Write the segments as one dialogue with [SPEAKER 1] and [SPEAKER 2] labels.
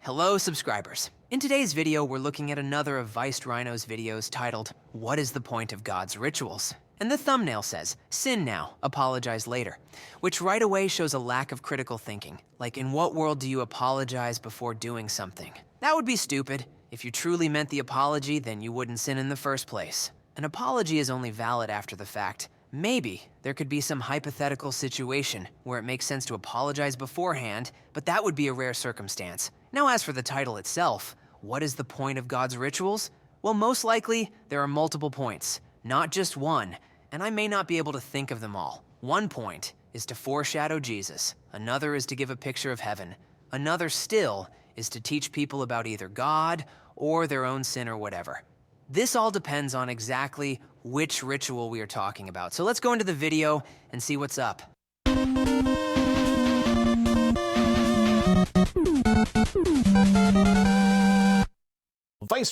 [SPEAKER 1] Hello, subscribers. In today's video, we're looking at another of Rhino's videos titled, What is the Point of God's Rituals? And the thumbnail says, Sin now, apologize later, which right away shows a lack of critical thinking. Like, in what world do you apologize before doing something? That would be stupid. If you truly meant the apology, then you wouldn't sin in the first place. An apology is only valid after the fact. Maybe there could be some hypothetical situation where it makes sense to apologize beforehand, but that would be a rare circumstance. Now, as for the title itself, what is the point of God's rituals? Well, most likely, there are multiple points, not just one, and I may not be able to think of them all. One point is to foreshadow Jesus. Another is to give a picture of heaven. Another still is to teach people about either God or their own sin or whatever. This all depends on exactly which ritual we are talking about. So let's go into the video and see what's up.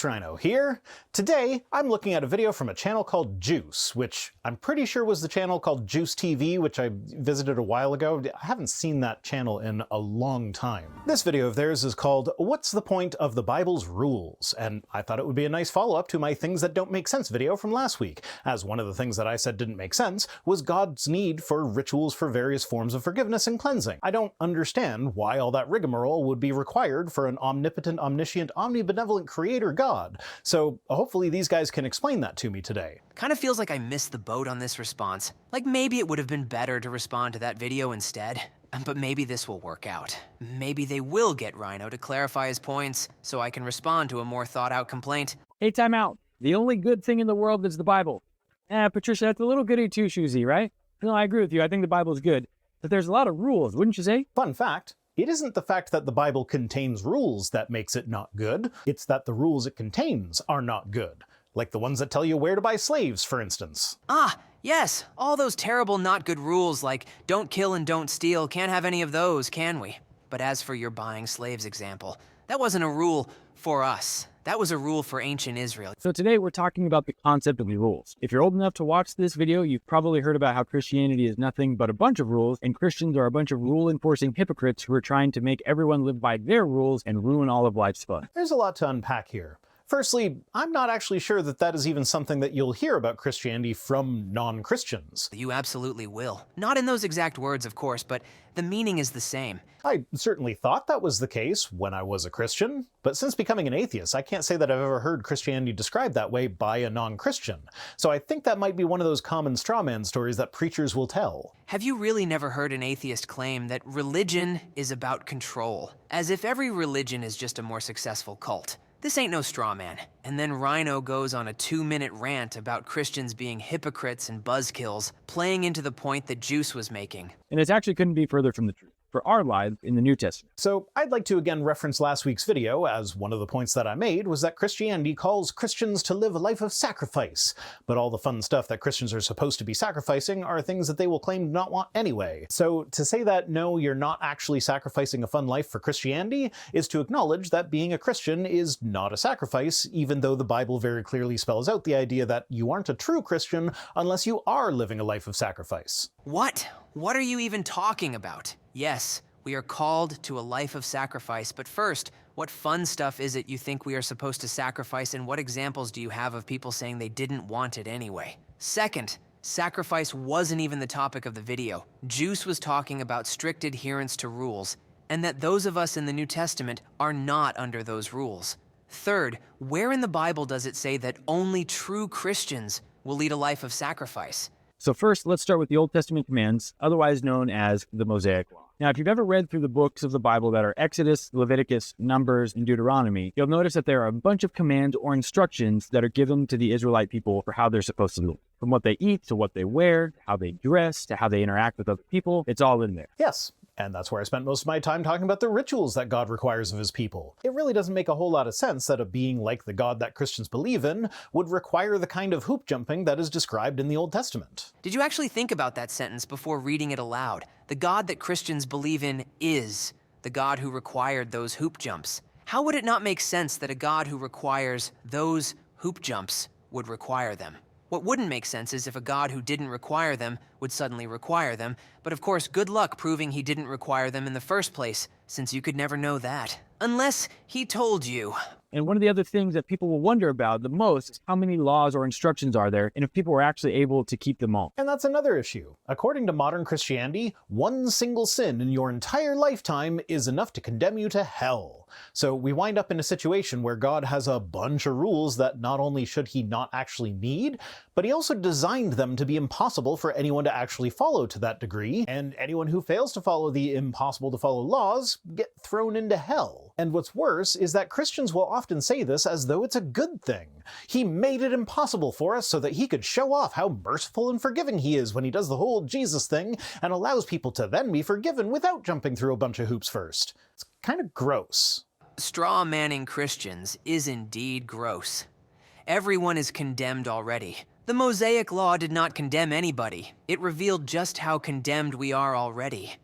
[SPEAKER 2] Rhino here. Today, I'm looking at a video from a channel called Juice, which I'm pretty sure was the channel called Juice TV, which I visited a while ago. I haven't seen that channel in a long time. This video of theirs is called What's the Point of the Bible's Rules? And I thought it would be a nice follow-up to my Things That Don't Make Sense video from last week, as one of the things that I said didn't make sense was God's need for rituals for various forms of forgiveness and cleansing. I don't understand why all that rigmarole would be required for an omnipotent, omniscient, omnibenevolent creator God. So hopefully these guys can explain that to me today.
[SPEAKER 1] Kind of feels like I missed the boat on this response. Like maybe it would have been better to respond to that video instead. But maybe this will work out. Maybe they will get Rhino to clarify his points so I can respond to a more thought-out complaint.
[SPEAKER 3] Hey, time out. The only good thing in the world is the Bible. Patricia, that's a little goody two-shoesy, right? No, I agree with you. I think the Bible's good. But there's a lot of rules, wouldn't you say?
[SPEAKER 2] Fun fact. It isn't the fact that the Bible contains rules that makes it not good, it's that the rules it contains are not good. Like the ones that tell you where to buy slaves, for instance.
[SPEAKER 1] Ah, yes, all those terrible not good rules like don't kill and don't steal, can't have any of those, can we? But as for your buying slaves example, that wasn't a rule for us. That was a rule for ancient Israel.
[SPEAKER 3] So today we're talking about the concept of the rules. If you're old enough to watch this video, you've probably heard about how Christianity is nothing but a bunch of rules, and Christians are a bunch of rule-enforcing hypocrites who are trying to make everyone live by their rules and ruin all of life's fun.
[SPEAKER 2] There's a lot to unpack here. Firstly, I'm not actually sure that that is even something that you'll hear about Christianity from non-Christians.
[SPEAKER 1] You absolutely will. Not in those exact words, of course, but the meaning is the same.
[SPEAKER 2] I certainly thought that was the case when I was a Christian, but since becoming an atheist, I can't say that I've ever heard Christianity described that way by a non-Christian. So I think that might be one of those common straw man stories that preachers will tell.
[SPEAKER 1] Have you really never heard an atheist claim that religion is about control? As if every religion is just a more successful cult. This ain't no straw man. And then Rhino goes on a 2-minute rant about Christians being hypocrites and buzzkills, playing into the point that Juice was making.
[SPEAKER 3] And it actually couldn't be further from the truth for our lives in the New Testament.
[SPEAKER 2] So I'd like to again reference last week's video, as one of the points that I made was that Christianity calls Christians to live a life of sacrifice, but all the fun stuff that Christians are supposed to be sacrificing are things that they will claim to not want anyway. So to say that no, you're not actually sacrificing a fun life for Christianity is to acknowledge that being a Christian is not a sacrifice, even though the Bible very clearly spells out the idea that you aren't a true Christian unless you are living a life of sacrifice.
[SPEAKER 1] What? What are you even talking about? Yes, we are called to a life of sacrifice, but first, what fun stuff is it you think we are supposed to sacrifice, and what examples do you have of people saying they didn't want it anyway? Second, sacrifice wasn't even the topic of the video. Juice was talking about strict adherence to rules, and that those of us in the New Testament are not under those rules. Third, where in the Bible does it say that only true Christians will lead a life of sacrifice?
[SPEAKER 3] So first, let's start with the Old Testament commands, otherwise known as the Mosaic Law. Now, if you've ever read through the books of the Bible that are Exodus, Leviticus, Numbers, and Deuteronomy, you'll notice that there are a bunch of commands or instructions that are given to the Israelite people for how they're supposed to live. From what they eat, to what they wear, how they dress, to how they interact with other people, it's all in there.
[SPEAKER 2] Yes. And that's where I spent most of my time talking about the rituals that God requires of his people. It really doesn't make a whole lot of sense that a being like the God that Christians believe in would require the kind of hoop jumping that is described in the Old Testament.
[SPEAKER 1] Did you actually think about that sentence before reading it aloud? The God that Christians believe in is the God who required those hoop jumps. How would it not make sense that a God who requires those hoop jumps would require them? What wouldn't make sense is if a God who didn't require them would suddenly require them, but of course, good luck proving he didn't require them in the first place, since you could never know that. Unless he told you.
[SPEAKER 3] And one of the other things that people will wonder about the most is how many laws or instructions are there, and if people were actually able to keep them all.
[SPEAKER 2] And that's another issue. According to modern Christianity, one single sin in your entire lifetime is enough to condemn you to hell. So we wind up in a situation where God has a bunch of rules that not only should he not actually need, but he also designed them to be impossible for anyone to actually follow to that degree, and anyone who fails to follow the impossible to follow laws get thrown into hell. And what's worse is that Christians will often say this as though it's a good thing. He made it impossible for us so that he could show off how merciful and forgiving he is when he does the whole Jesus thing and allows people to then be forgiven without jumping through a bunch of hoops first. It's kind of gross.
[SPEAKER 1] Straw-manning Christians is indeed gross. Everyone is condemned already. The Mosaic Law did not condemn anybody. It revealed just how condemned we are already.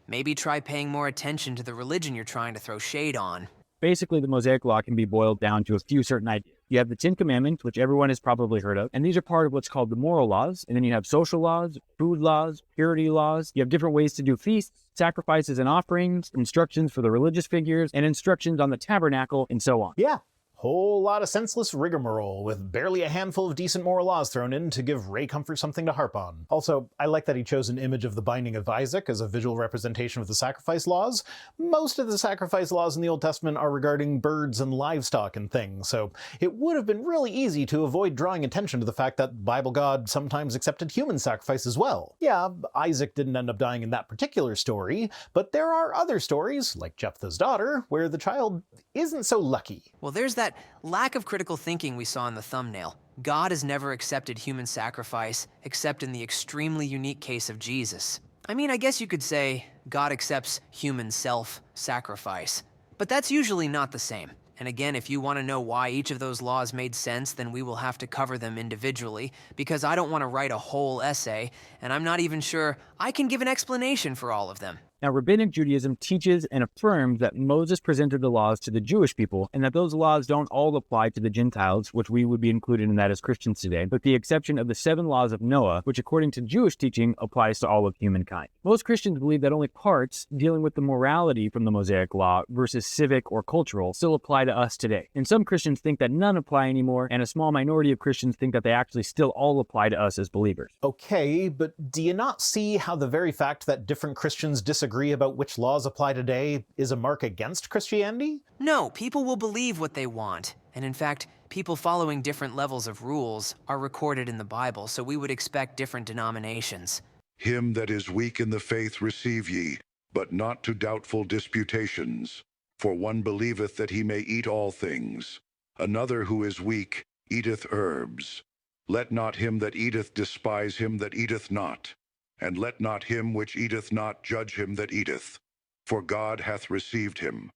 [SPEAKER 1] Maybe try paying more attention to the religion you're trying to throw shade on.
[SPEAKER 3] Basically, the Mosaic Law can be boiled down to a few certain ideas. You have the 10 Commandments, which everyone has probably heard of, and these are part of what's called the moral laws. And then you have social laws, food laws, purity laws. You have different ways to do feasts, sacrifices and offerings, instructions for the religious figures, and instructions on the tabernacle, and so on.
[SPEAKER 2] Yeah. Whole lot of senseless rigmarole, with barely a handful of decent moral laws thrown in to give Ray Comfort something to harp on. Also, I like that he chose an image of the binding of Isaac as a visual representation of the sacrifice laws. Most of the sacrifice laws in the Old Testament are regarding birds and livestock and things, so it would have been really easy to avoid drawing attention to the fact that Bible God sometimes accepted human sacrifice as well. Yeah, Isaac didn't end up dying in that particular story, but there are other stories, like Jephthah's daughter, where the child isn't so lucky.
[SPEAKER 1] Well, there's that lack of critical thinking we saw in the thumbnail. God has never accepted human sacrifice, except in the extremely unique case of Jesus. I mean, I guess you could say God accepts human self-sacrifice, but that's usually not the same. And again, if you want to know why each of those laws made sense, then we will have to cover them individually, because I don't want to write a whole essay, and I'm not even sure I can give an explanation for all of them.
[SPEAKER 3] Now, Rabbinic Judaism teaches and affirms that Moses presented the laws to the Jewish people, and that those laws don't all apply to the Gentiles, which we would be included in that as Christians today, with the exception of the 7 laws of Noah, which according to Jewish teaching applies to all of humankind. Most Christians believe that only parts dealing with the morality from the Mosaic Law versus civic or cultural still apply to us today. And some Christians think that none apply anymore, and a small minority of Christians think that they actually still all apply to us as believers.
[SPEAKER 2] Okay, but do you not see how the very fact that different Christians disagree about which laws apply today is a mark against Christianity?
[SPEAKER 1] No, people will believe what they want. And in fact, people following different levels of rules are recorded in the Bible, so we would expect different denominations.
[SPEAKER 4] Him that is weak in the faith receive ye, but not to doubtful disputations. For one believeth that he may eat all things. Another who is weak eateth herbs. Let not him that eateth despise him that eateth not. And let not him which eateth not judge him that eateth, for God hath received him.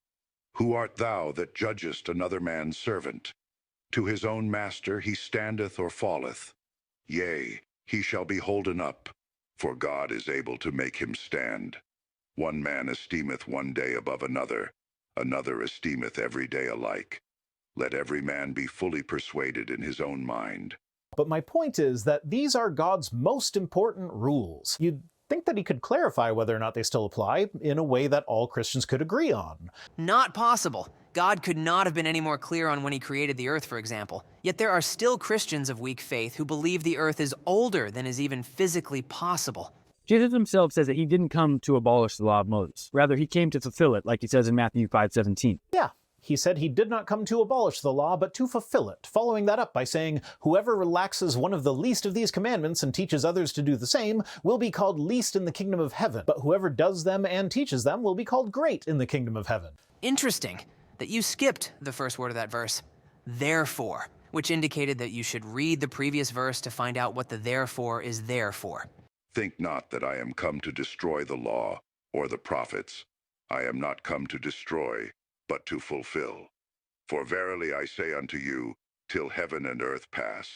[SPEAKER 4] Who art thou that judgest another man's servant? To his own master he standeth or falleth. Yea, he shall be holden up, for God is able to make him stand. One man esteemeth one day above another, another esteemeth every day alike. Let every man be fully persuaded in his own mind.
[SPEAKER 2] But my point is that these are God's most important rules. You'd think that he could clarify whether or not they still apply in a way that all Christians could agree on.
[SPEAKER 1] Not possible. God could not have been any more clear on when he created the earth, for example. Yet there are still Christians of weak faith who believe the earth is older than is even physically possible.
[SPEAKER 3] Jesus himself says that he didn't come to abolish the law of Moses. Rather, he came to fulfill it, like he says in Matthew 5:17.
[SPEAKER 2] Yeah. He said he did not come to abolish the law, but to fulfill it, following that up by saying, whoever relaxes one of the least of these commandments and teaches others to do the same will be called least in the kingdom of heaven, but whoever does them and teaches them will be called great in the kingdom of heaven.
[SPEAKER 1] Interesting that you skipped the first word of that verse, therefore, which indicated that you should read the previous verse to find out what the therefore is there for.
[SPEAKER 4] Think not that I am come to destroy the law or the prophets. I am not come to destroy, but to fulfill. For verily I say unto you, till heaven and earth pass,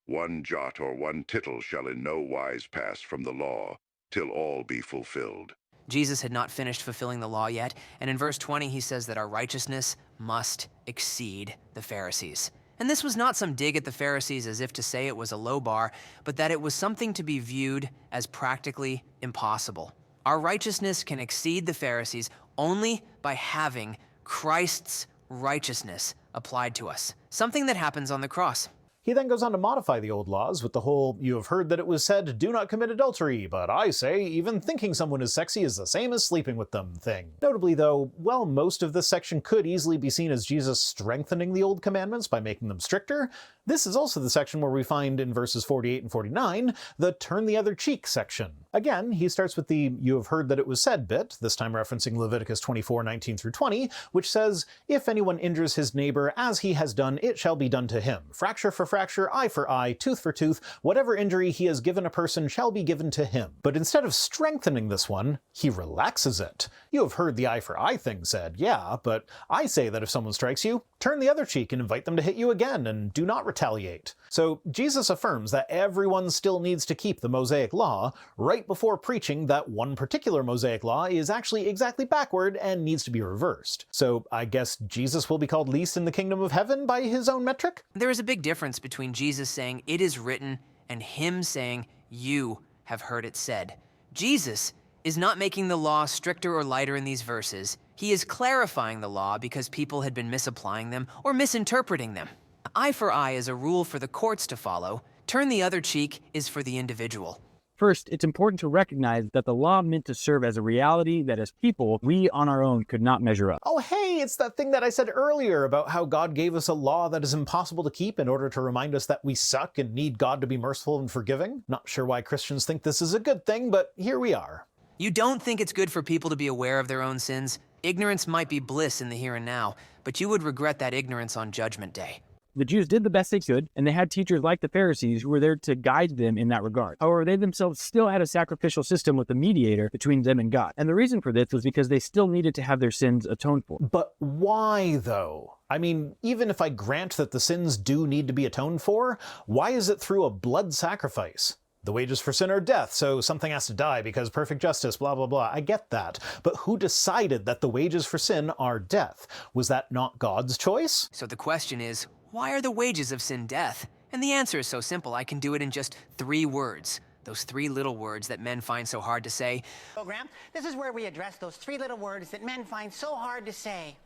[SPEAKER 4] one jot or one tittle shall in no wise pass from the law, till all be fulfilled.
[SPEAKER 1] Jesus had not finished fulfilling the law yet, and in verse 20 he says that our righteousness must exceed the Pharisees. And this was not some dig at the Pharisees as if to say it was a low bar, but that it was something to be viewed as practically impossible. Our righteousness can exceed the Pharisees only by having Christ's righteousness applied to us, something that happens on the cross.
[SPEAKER 2] He then goes on to modify the old laws with the whole, "You have heard that it was said, do not commit adultery, but I say, even thinking someone is sexy is the same as sleeping with them" thing. Notably though, while most of this section could easily be seen as Jesus strengthening the old commandments by making them stricter, this is also the section where we find in verses 48 and 49, the turn the other cheek section. Again, he starts with the "you have heard that it was said" bit, this time referencing Leviticus 24:19 through 20, which says, "If anyone injures his neighbor as he has done, it shall be done to him. Fracture for fracture, eye for eye, tooth for tooth, whatever injury he has given a person shall be given to him." But instead of strengthening this one, he relaxes it. "You have heard the eye for eye thing said, yeah, but I say that if someone strikes you, turn the other cheek and invite them to hit you again, and do not retaliate." So Jesus affirms that everyone still needs to keep the Mosaic Law, right before preaching that one particular Mosaic Law is actually exactly backward and needs to be reversed. So I guess Jesus will be called least in the kingdom of heaven by his own metric?
[SPEAKER 1] There is a big difference between Jesus saying, "It is written," and him saying, "You have heard it said." Jesus is not making the law stricter or lighter in these verses. He is clarifying the law because people had been misapplying them or misinterpreting them. Eye for eye is a rule for the courts to follow. Turn the other cheek is for the individual.
[SPEAKER 3] First, it's important to recognize that the law meant to serve as a reality that as people, we on our own could not measure up.
[SPEAKER 2] Oh hey, it's that thing that I said earlier about how God gave us a law that is impossible to keep in order to remind us that we suck and need God to be merciful and forgiving. Not sure why Christians think this is a good thing, but here we are.
[SPEAKER 1] You don't think it's good for people to be aware of their own sins? Ignorance might be bliss in the here and now, but you would regret that ignorance on Judgment Day.
[SPEAKER 3] The Jews did the best they could, and they had teachers like the Pharisees who were there to guide them in that regard. However, they themselves still had a sacrificial system with a mediator between them and God. And the reason for this was because they still needed to have their sins atoned for.
[SPEAKER 2] But why, though? I mean, even if I grant that the sins do need to be atoned for, why is it through a blood sacrifice? The wages for sin are death, so something has to die because perfect justice, blah, blah, blah. I get that. But who decided that the wages for sin are death? Was that not God's choice?
[SPEAKER 1] So the question is, why are the wages of sin death? And the answer is so simple, I can do it in just 3 words. Those 3 little words that men find so hard to say.
[SPEAKER 5] Program, this is where we address those 3 little words that men find so hard to say.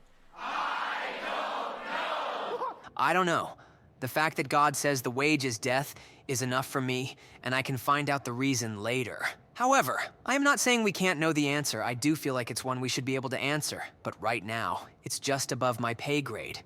[SPEAKER 1] I don't know. The fact that God says the wage is death is enough for me, and I can find out the reason later. However, I am not saying we can't know the answer. I do feel like it's one we should be able to answer. But right now, it's just above my pay grade.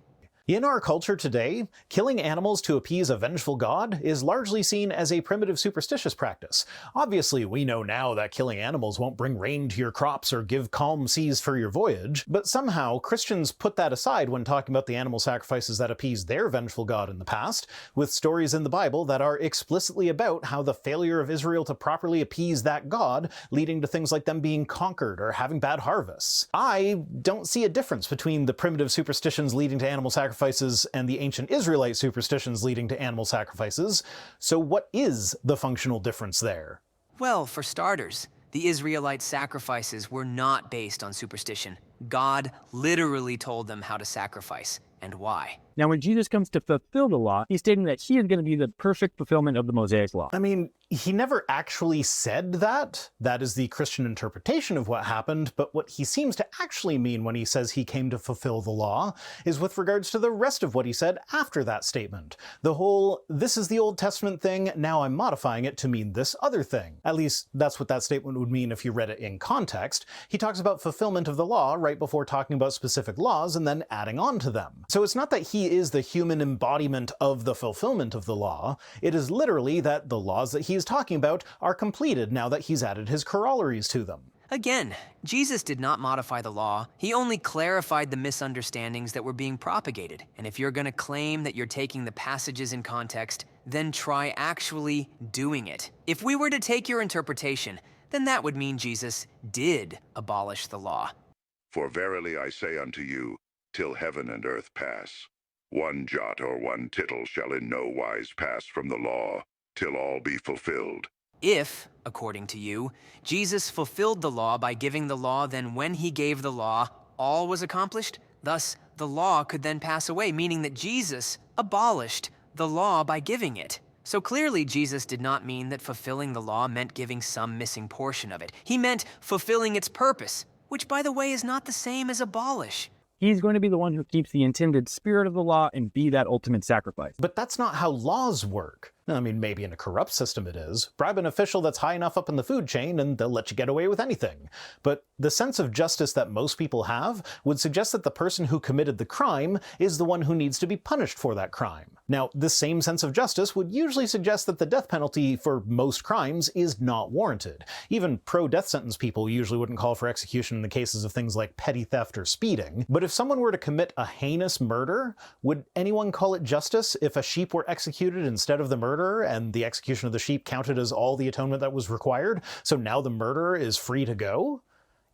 [SPEAKER 2] In our culture today, killing animals to appease a vengeful god is largely seen as a primitive superstitious practice. Obviously, we know now that killing animals won't bring rain to your crops or give calm seas for your voyage, but somehow Christians put that aside when talking about the animal sacrifices that appeased their vengeful god in the past, with stories in the Bible that are explicitly about how the failure of Israel to properly appease that god, leading to things like them being conquered or having bad harvests. I don't see a difference between the primitive superstitions leading to animal sacrifices and the ancient Israelite superstitions leading to animal sacrifices. So what is the functional difference there?
[SPEAKER 1] Well, for starters, the Israelite sacrifices were not based on superstition. God literally told them how to sacrifice and why.
[SPEAKER 3] Now, when Jesus comes to fulfill the law, he's stating that he is going to be the perfect fulfillment of the Mosaic Law.
[SPEAKER 2] I mean, he never actually said that. That is the Christian interpretation of what happened, but what he seems to actually mean when he says he came to fulfill the law is with regards to the rest of what he said after that statement. The whole, this is the Old Testament thing, now I'm modifying it to mean this other thing. At least, that's what that statement would mean if you read it in context. He talks about fulfillment of the law right before talking about specific laws and then adding on to them. So it's not that he is the human embodiment of the fulfillment of the law. It is literally that the laws that he's talking about are completed now that he's added his corollaries to them.
[SPEAKER 1] Again, Jesus did not modify the law. He only clarified the misunderstandings that were being propagated. And if you're going to claim that you're taking the passages in context, then try actually doing it. If we were to take your interpretation, then that would mean Jesus did abolish the law.
[SPEAKER 4] For verily I say unto you, till heaven and earth pass, one jot or one tittle shall in no wise pass from the law, till all be fulfilled.
[SPEAKER 1] If, according to you, Jesus fulfilled the law by giving the law, then when he gave the law, all was accomplished? Thus, the law could then pass away, meaning that Jesus abolished the law by giving it. So clearly Jesus did not mean that fulfilling the law meant giving some missing portion of it. He meant fulfilling its purpose, which by the way is not the same as abolish.
[SPEAKER 3] He's going to be the one who keeps the intended spirit of the law and be that ultimate sacrifice.
[SPEAKER 2] But that's not how laws work. I mean, maybe in a corrupt system it is. Bribe an official that's high enough up in the food chain and they'll let you get away with anything. But the sense of justice that most people have would suggest that the person who committed the crime is the one who needs to be punished for that crime. Now, this same sense of justice would usually suggest that the death penalty for most crimes is not warranted. Even pro-death sentence people usually wouldn't call for execution in the cases of things like petty theft or speeding. But if someone were to commit a heinous murder, would anyone call it justice if a sheep were executed instead of the murderer, and the execution of the sheep counted as all the atonement that was required, so now the murderer is free to go?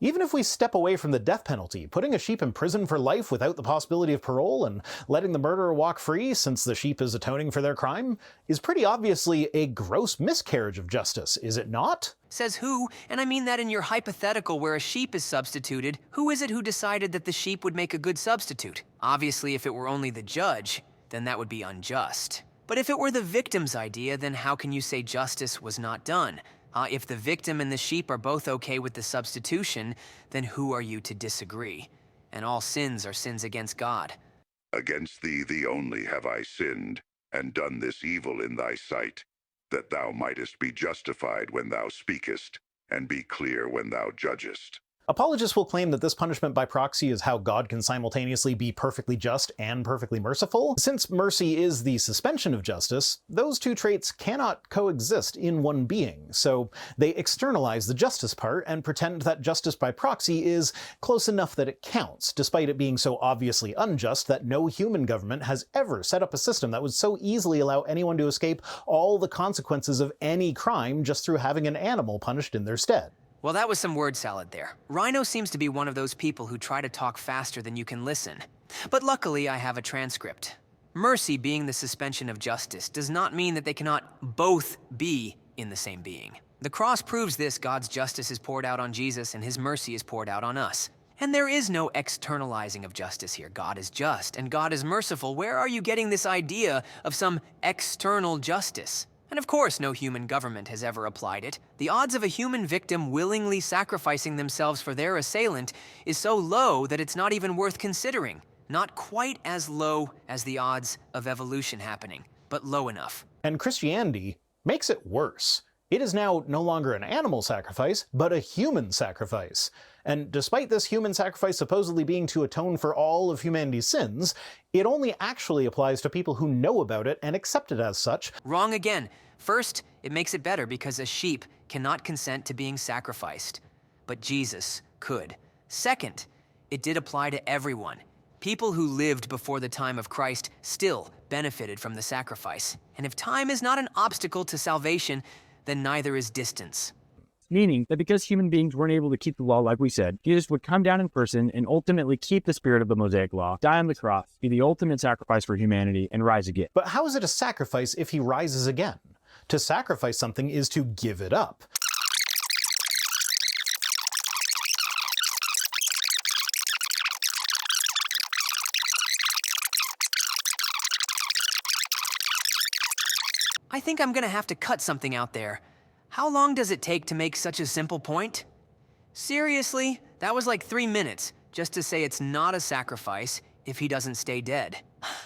[SPEAKER 2] Even if we step away from the death penalty, putting a sheep in prison for life without the possibility of parole and letting the murderer walk free since the sheep is atoning for their crime is pretty obviously a gross miscarriage of justice, is it not?
[SPEAKER 1] Says who? And I mean that in your hypothetical where a sheep is substituted, who is it who decided that the sheep would make a good substitute? Obviously, if it were only the judge, then that would be unjust. But if it were the victim's idea, then how can you say justice was not done? If the victim and the sheep are both okay with the substitution, then who are you to disagree? And all sins are sins against God.
[SPEAKER 4] Against thee, thee only, have I sinned, and done this evil in thy sight, that thou mightest be justified when thou speakest, and be clear when thou judgest.
[SPEAKER 2] Apologists will claim that this punishment by proxy is how God can simultaneously be perfectly just and perfectly merciful. Since mercy is the suspension of justice, those two traits cannot coexist in one being, so they externalize the justice part and pretend that justice by proxy is close enough that it counts, despite it being so obviously unjust that no human government has ever set up a system that would so easily allow anyone to escape all the consequences of any crime just through having an animal punished in their stead.
[SPEAKER 1] Well, that was some word salad there. Rhino seems to be one of those people who try to talk faster than you can listen. But luckily, I have a transcript. Mercy being the suspension of justice does not mean that they cannot both be in the same being. The cross proves this. God's justice is poured out on Jesus and his mercy is poured out on us. And there is no externalizing of justice here. God is just and God is merciful. Where are you getting this idea of some external justice? And of course, no human government has ever applied it. The odds of a human victim willingly sacrificing themselves for their assailant is so low that it's not even worth considering. Not quite as low as the odds of evolution happening, but low enough.
[SPEAKER 2] And Christianity makes it worse. It is now no longer an animal sacrifice, but a human sacrifice. And despite this human sacrifice supposedly being to atone for all of humanity's sins, it only actually applies to people who know about it and accept it as such.
[SPEAKER 1] Wrong again. First, it makes it better because a sheep cannot consent to being sacrificed, but Jesus could. Second, it did apply to everyone. People who lived before the time of Christ still benefited from the sacrifice. And if time is not an obstacle to salvation, then neither is distance.
[SPEAKER 3] Meaning that because human beings weren't able to keep the law like we said, Jesus would come down in person and ultimately keep the spirit of the Mosaic law, die on the cross, be the ultimate sacrifice for humanity, and rise again.
[SPEAKER 2] But how is it a sacrifice if he rises again? To sacrifice something is to give it up.
[SPEAKER 1] I think I'm gonna have to cut something out there. How long does it take to make such a simple point? Seriously, that was like 3 minutes just to say it's not a sacrifice if he doesn't stay dead.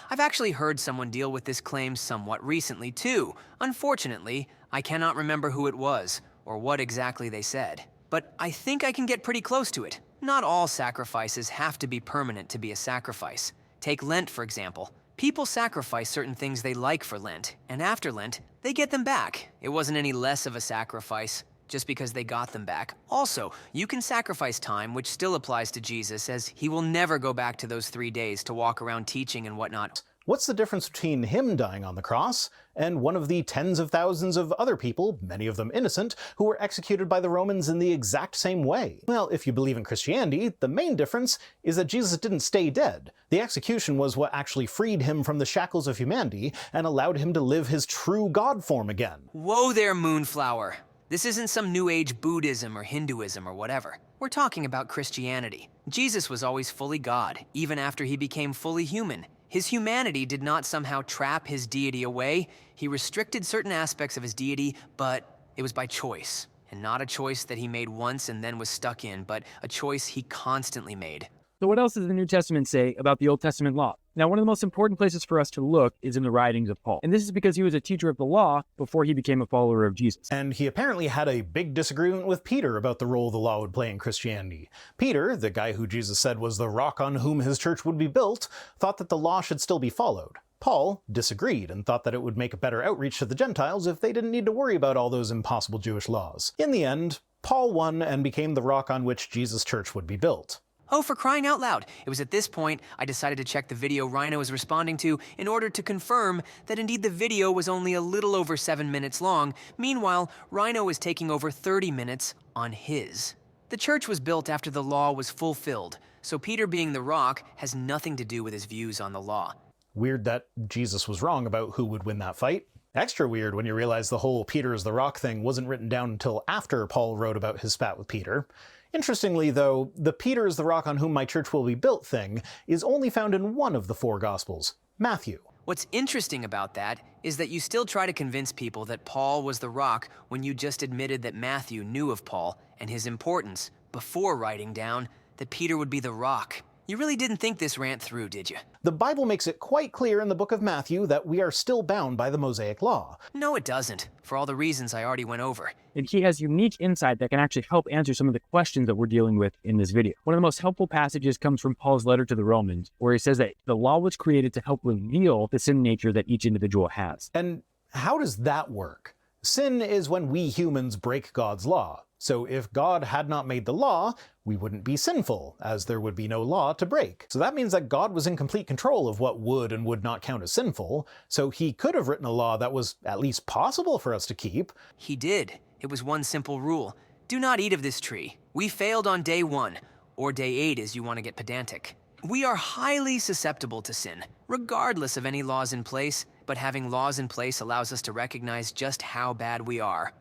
[SPEAKER 1] I've actually heard someone deal with this claim somewhat recently too. Unfortunately, I cannot remember who it was or what exactly they said. But I think I can get pretty close to it. Not all sacrifices have to be permanent to be a sacrifice. Take Lent, for example. People sacrifice certain things they like for Lent, and after Lent, they get them back. It wasn't any less of a sacrifice just because they got them back. Also, you can sacrifice time, which still applies to Jesus, as he will never go back to those 3 days to walk around teaching and whatnot.
[SPEAKER 2] What's the difference between him dying on the cross and one of the tens of thousands of other people, many of them innocent, who were executed by the Romans in the exact same way? Well, if you believe in Christianity, the main difference is that Jesus didn't stay dead. The execution was what actually freed him from the shackles of humanity and allowed him to live his true God form again.
[SPEAKER 1] Whoa there, Moonflower. This isn't some New Age Buddhism or Hinduism or whatever. We're talking about Christianity. Jesus was always fully God, even after he became fully human. His humanity did not somehow trap his deity away. He restricted certain aspects of his deity, but it was by choice. And not a choice that he made once and then was stuck in, but a choice he constantly made.
[SPEAKER 3] So what else does the New Testament say about the Old Testament law? Now, one of the most important places for us to look is in the writings of Paul. And this is because he was a teacher of the law before he became a follower of Jesus.
[SPEAKER 2] And he apparently had a big disagreement with Peter about the role the law would play in Christianity. Peter, the guy who Jesus said was the rock on whom his church would be built, thought that the law should still be followed. Paul disagreed and thought that it would make a better outreach to the Gentiles if they didn't need to worry about all those impossible Jewish laws. In the end, Paul won and became the rock on which Jesus' church would be built.
[SPEAKER 1] Oh, for crying out loud. It was at this point I decided to check the video Rhino was responding to in order to confirm that indeed the video was only a little over 7 minutes long. Meanwhile, Rhino was taking over 30 minutes on his. The church was built after the law was fulfilled, so Peter being the rock has nothing to do with his views on the law.
[SPEAKER 2] Weird that Jesus was wrong about who would win that fight. Extra weird when you realize the whole Peter is the rock thing wasn't written down until after Paul wrote about his spat with Peter. Interestingly, though, the Peter is the rock on whom my church will be built thing is only found in one of the 4 Gospels, Matthew.
[SPEAKER 1] What's interesting about that is that you still try to convince people that Paul was the rock when you just admitted that Matthew knew of Paul and his importance before writing down that Peter would be the rock. You really didn't think this rant through, did you?
[SPEAKER 2] The Bible makes it quite clear in the book of Matthew that we are still bound by the Mosaic Law.
[SPEAKER 1] No, it doesn't, for all the reasons I already went over.
[SPEAKER 3] And he has unique insight that can actually help answer some of the questions that we're dealing with in this video. One of the most helpful passages comes from Paul's letter to the Romans, where he says that the law was created to help reveal the sin nature that each individual has.
[SPEAKER 2] And how does that work? Sin is when we humans break God's law. So if God had not made the law, we wouldn't be sinful, as there would be no law to break. So that means that God was in complete control of what would and would not count as sinful, so he could have written a law that was at least possible for us to keep.
[SPEAKER 1] He did. It was one simple rule. Do not eat of this tree. We failed on day 1, or day 8 as you want to get pedantic. We are highly susceptible to sin, regardless of any laws in place, but having laws in place allows us to recognize just how bad we are.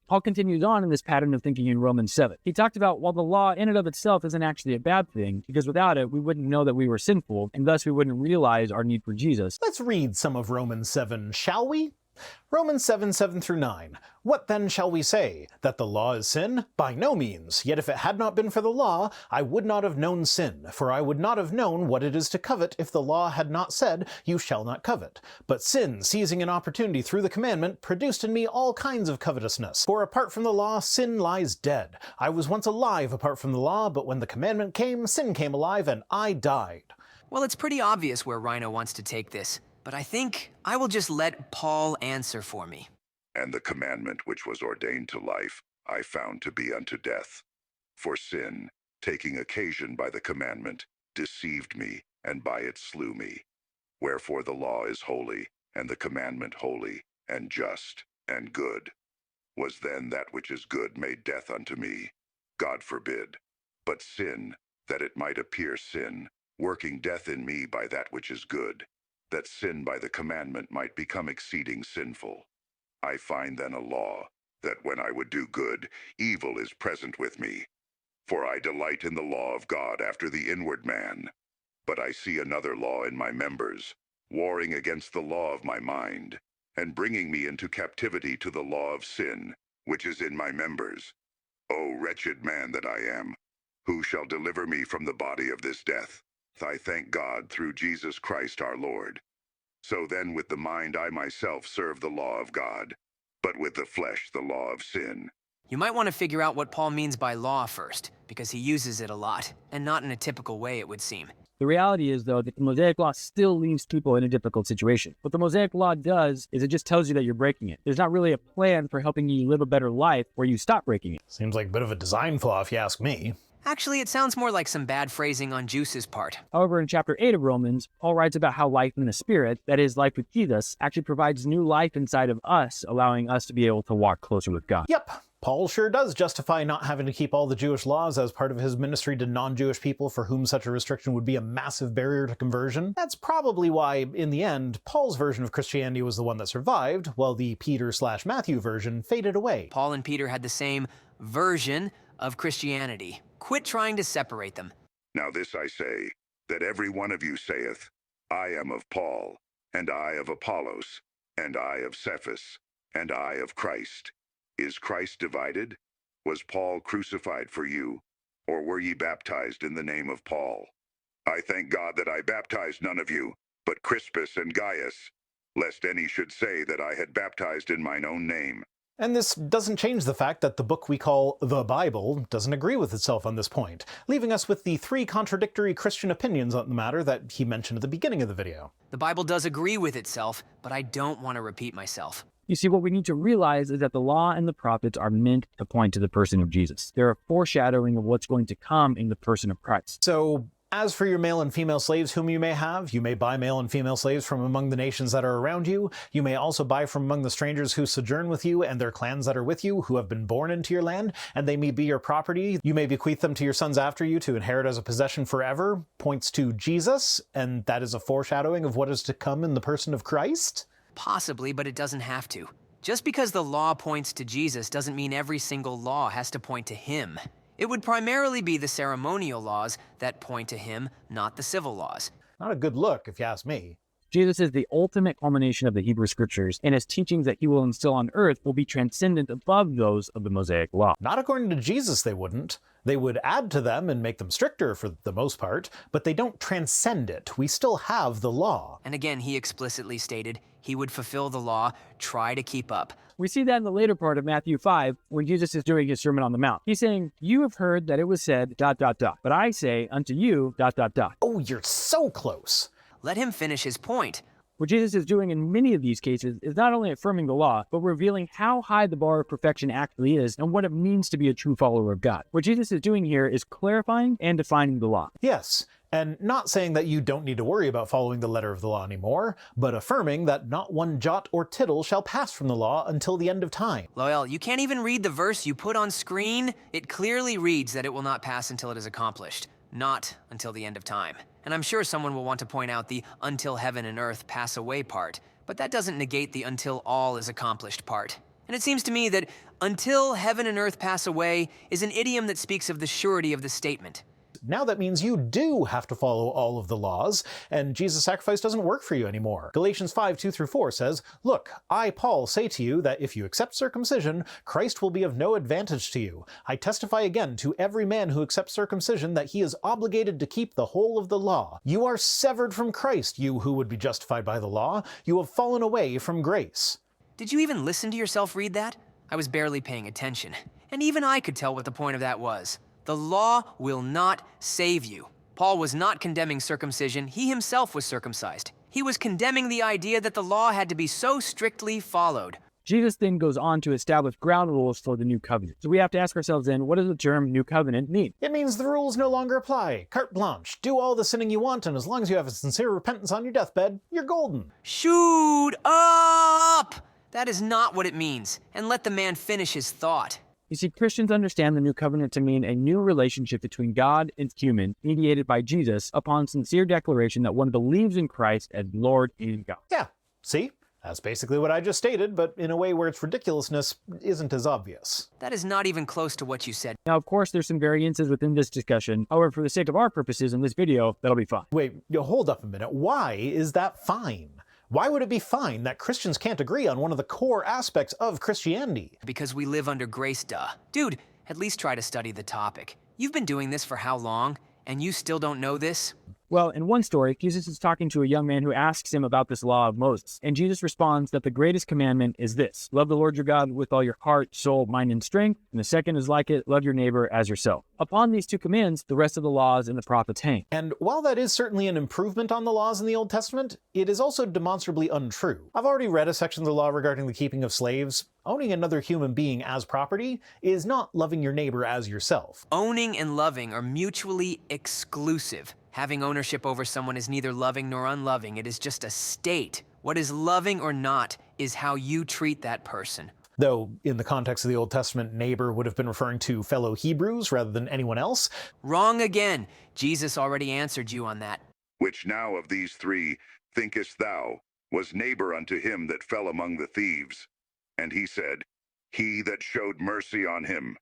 [SPEAKER 3] Paul continues on in this pattern of thinking in Romans 7. He talked about while the law in and of itself isn't actually a bad thing, because without it, we wouldn't know that we were sinful, and thus we wouldn't realize our need for Jesus.
[SPEAKER 2] Let's read some of Romans 7, shall we? Romans 7, 7-9. What then shall we say? That the law is sin? By no means. Yet if it had not been for the law, I would not have known sin. For I would not have known what it is to covet if the law had not said, you shall not covet. But sin, seizing an opportunity through the commandment, produced in me all kinds of covetousness. For apart from the law, sin lies dead. I was once alive apart from the law, but when the commandment came, sin came alive, and I died.
[SPEAKER 1] Well, it's pretty obvious where Rhino wants to take this, but I think I will just let Paul answer for me.
[SPEAKER 4] And the commandment which was ordained to life, I found to be unto death. For sin, taking occasion by the commandment, deceived me, and by it slew me. Wherefore the law is holy, and the commandment holy, and just, and good. Was then that which is good made death unto me? God forbid. But sin, that it might appear sin, working death in me by that which is good, that sin by the commandment might become exceeding sinful. I find then a law, that when I would do good, evil is present with me. For I delight in the law of God after the inward man. But I see another law in my members, warring against the law of my mind, and bringing me into captivity to the law of sin, which is in my members. O wretched man that I am, who shall deliver me from the body of this death? I thank God through Jesus Christ our Lord. So then with the mind I myself serve the law of God, but with the flesh the law of sin.
[SPEAKER 1] You might want to figure out what Paul means by law first, because he uses it a lot, and not in a typical way, it would seem.
[SPEAKER 3] The reality is, though, that the Mosaic Law still leaves people in a difficult situation. What the Mosaic Law does is it just tells you that you're breaking it. There's not really a plan for helping you live a better life where you stop breaking it.
[SPEAKER 2] Seems like a bit of a design flaw if you ask me.
[SPEAKER 1] Actually, it sounds more like some bad phrasing on Juice's part.
[SPEAKER 3] However, in chapter 8 of Romans, Paul writes about how life in the Spirit, that is, life with Jesus, actually provides new life inside of us, allowing us to be able to walk closer with God.
[SPEAKER 2] Yep, Paul sure does justify not having to keep all the Jewish laws as part of his ministry to non-Jewish people for whom such a restriction would be a massive barrier to conversion. That's probably why, in the end, Paul's version of Christianity was the one that survived, while the Peter/Matthew version faded away.
[SPEAKER 1] Paul and Peter had the same version of Christianity. Quit trying to separate them.
[SPEAKER 4] Now this I say, that every one of you saith, I am of Paul, and I of Apollos, and I of Cephas, and I of Christ. Is Christ divided? Was Paul crucified for you? Or were ye baptized in the name of Paul? I thank God that I baptized none of you, but Crispus and Gaius, lest any should say that I had baptized in mine own name.
[SPEAKER 2] And this doesn't change the fact that the book we call the Bible doesn't agree with itself on this point, leaving us with the 3 contradictory Christian opinions on the matter that he mentioned at the beginning of the video.
[SPEAKER 1] The Bible does agree with itself, but I don't want to repeat myself.
[SPEAKER 3] You see, what we need to realize is that the law and the prophets are meant to point to the person of Jesus. They're a foreshadowing of what's going to come in the person of Christ.
[SPEAKER 2] So, as for your male and female slaves whom you may have, you may buy male and female slaves from among the nations that are around you. You may also buy from among the strangers who sojourn with you and their clans that are with you, who have been born into your land, and they may be your property. You may bequeath them to your sons after you to inherit as a possession forever. Points to Jesus, and that is a foreshadowing of what is to come in the person of Christ?
[SPEAKER 1] Possibly, but it doesn't have to. Just because the law points to Jesus doesn't mean every single law has to point to him. It would primarily be the ceremonial laws that point to him, not the civil laws.
[SPEAKER 2] Not a good look, if you ask me.
[SPEAKER 3] Jesus is the ultimate culmination of the Hebrew Scriptures, and his teachings that he will instill on earth will be transcendent above those of the Mosaic Law.
[SPEAKER 2] Not according to Jesus, they wouldn't. They would add to them and make them stricter for the most part, but they don't transcend it. We still have the law.
[SPEAKER 1] And again, he explicitly stated he would fulfill the law, try to keep up.
[SPEAKER 3] We see that in the later part of Matthew 5 when Jesus is doing his Sermon on the Mount. He's saying, you have heard that it was said, ... but I say unto you, ...
[SPEAKER 2] Oh, you're so close.
[SPEAKER 1] Let him finish his point.
[SPEAKER 3] What Jesus is doing in many of these cases is not only affirming the law, but revealing how high the bar of perfection actually is and what it means to be a true follower of God. What Jesus is doing here is clarifying and defining the law.
[SPEAKER 2] Yes, and not saying that you don't need to worry about following the letter of the law anymore, but affirming that not one jot or tittle shall pass from the law until the end of time.
[SPEAKER 1] Loyal, you can't even read the verse you put on screen. It clearly reads that it will not pass until it is accomplished, not until the end of time. And I'm sure someone will want to point out the until heaven and earth pass away part, but that doesn't negate the until all is accomplished part. And it seems to me that until heaven and earth pass away is an idiom that speaks of the surety of the statement.
[SPEAKER 2] Now that means you do have to follow all of the laws, and Jesus' sacrifice doesn't work for you anymore. Galatians 5:2-4 says, Look, I, Paul, say to you that if you accept circumcision, Christ will be of no advantage to you. I testify again to every man who accepts circumcision that he is obligated to keep the whole of the law. You are severed from Christ, you who would be justified by the law. You have fallen away from grace.
[SPEAKER 1] Did you even listen to yourself read that? I was barely paying attention, and even I could tell what the point of that was. The law will not save you. Paul was not condemning circumcision. He himself was circumcised. He was condemning the idea that the law had to be so strictly followed.
[SPEAKER 3] Jesus then goes on to establish ground rules for the new covenant. So we have to ask ourselves then, what does the term new covenant mean?
[SPEAKER 2] It means the rules no longer apply. Carte blanche. Do all the sinning you want, and as long as you have a sincere repentance on your deathbed, you're golden.
[SPEAKER 1] Shoot up! That is not what it means. And let the man finish his thought.
[SPEAKER 3] You see, Christians understand the new covenant to mean a new relationship between God and human, mediated by Jesus, upon sincere declaration that one believes in Christ as Lord and God.
[SPEAKER 2] Yeah, see? That's basically what I just stated, but in a way where its ridiculousness isn't as obvious.
[SPEAKER 1] That is not even close to what you said.
[SPEAKER 3] Now, of course, there's some variances within this discussion. However, for the sake of our purposes in this video, that'll be fine.
[SPEAKER 2] Wait, hold up a minute. Why is that fine? Why would it be fine that Christians can't agree on one of the core aspects of Christianity?
[SPEAKER 1] Because we live under grace, duh. Dude, at least try to study the topic. You've been doing this for how long, and you still don't know this?
[SPEAKER 3] Well, in one story, Jesus is talking to a young man who asks him about this law of Moses. And Jesus responds that the greatest commandment is this: love the Lord your God with all your heart, soul, mind, and strength. And the second is like it: love your neighbor as yourself. Upon these two commands, the rest of the laws and the prophets hang.
[SPEAKER 2] And while that is certainly an improvement on the laws in the Old Testament, it is also demonstrably untrue. I've already read a section of the law regarding the keeping of slaves. Owning another human being as property is not loving your neighbor as yourself.
[SPEAKER 1] Owning and loving are mutually exclusive. Having ownership over someone is neither loving nor unloving. It is just a state. What is loving or not is how you treat that person.
[SPEAKER 2] Though, in the context of the Old Testament, neighbor would have been referring to fellow Hebrews rather than anyone else.
[SPEAKER 1] Wrong again. Jesus already answered you on that.
[SPEAKER 4] Which now of these three thinkest thou was neighbor unto him that fell among the thieves? And he said, He that showed mercy on him.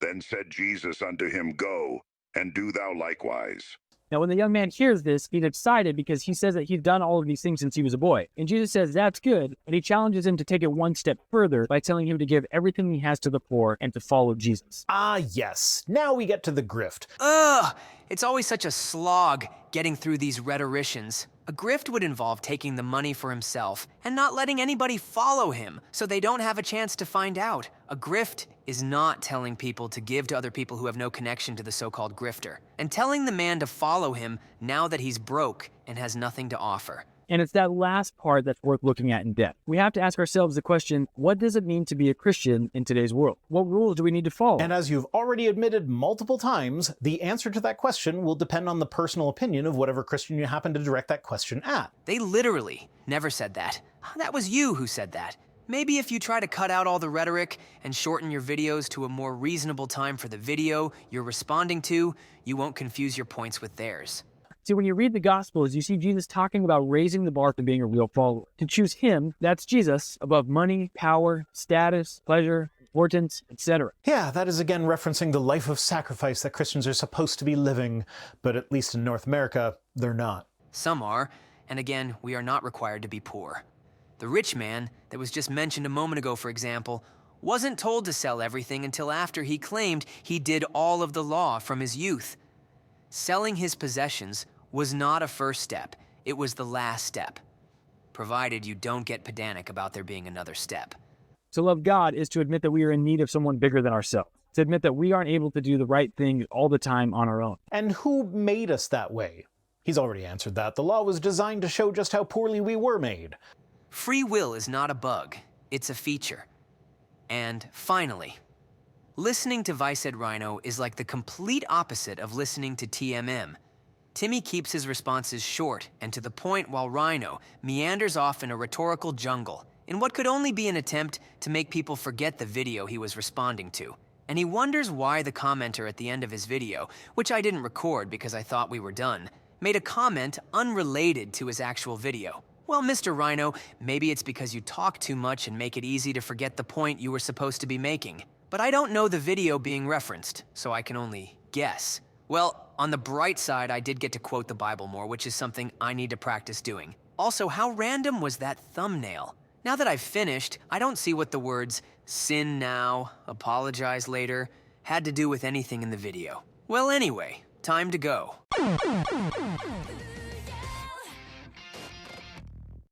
[SPEAKER 4] Then said Jesus unto him, Go, and do thou likewise.
[SPEAKER 3] Now, when the young man hears this, he's excited because he says that he's done all of these things since he was a boy. And Jesus says that's good, but he challenges him to take it one step further by telling him to give everything he has to the poor and to follow Jesus.
[SPEAKER 2] Ah, yes. Now we get to the grift.
[SPEAKER 1] Ugh! It's always such a slog getting through these rhetoricians. A grift would involve taking the money for himself and not letting anybody follow him so they don't have a chance to find out. A grift is not telling people to give to other people who have no connection to the so-called grifter, and telling the man to follow him now that he's broke and has nothing to offer.
[SPEAKER 3] And it's that last part that's worth looking at in depth. We have to ask ourselves the question, what does it mean to be a Christian in today's world? What rules do we need to follow?
[SPEAKER 2] And as you've already admitted multiple times, the answer to that question will depend on the personal opinion of whatever Christian you happen to direct that question at.
[SPEAKER 1] They literally never said that. That was you who said that. Maybe if you try to cut out all the rhetoric and shorten your videos to a more reasonable time for the video you're responding to, you won't confuse your points with theirs.
[SPEAKER 3] See, when you read the Gospels, you see Jesus talking about raising the bar for being a real follower. To choose him, that's Jesus, above money, power, status, pleasure, importance, etc.
[SPEAKER 2] Yeah, that is again referencing the life of sacrifice that Christians are supposed to be living, but at least in North America, they're not.
[SPEAKER 1] Some are, and again, we are not required to be poor. The rich man that was just mentioned a moment ago, for example, wasn't told to sell everything until after he claimed he did all of the law from his youth. Selling his possessions was not a first step, it was the last step, provided you don't get pedantic about there being another step.
[SPEAKER 3] To love God is to admit that we are in need of someone bigger than ourselves, to admit that we aren't able to do the right thing all the time on our own.
[SPEAKER 2] And who made us that way? He's already answered that. The law was designed to show just how poorly we were made.
[SPEAKER 1] Free will is not a bug, it's a feature. And finally, listening to Vice Ed Rhino is like the complete opposite of listening to TMM. Timmy keeps his responses short and to the point while Rhino meanders off in a rhetorical jungle in what could only be an attempt to make people forget the video he was responding to. And he wonders why the commenter at the end of his video, which I didn't record because I thought we were done, made a comment unrelated to his actual video. Well, Mr. Rhino, maybe it's because you talk too much and make it easy to forget the point you were supposed to be making. But I don't know the video being referenced, so I can only guess. Well, on the bright side, I did get to quote the Bible more, which is something I need to practice doing. Also, how random was that thumbnail? Now that I've finished, I don't see what the words "sin now," "apologize later" had to do with anything in the video. Well, anyway, time to go.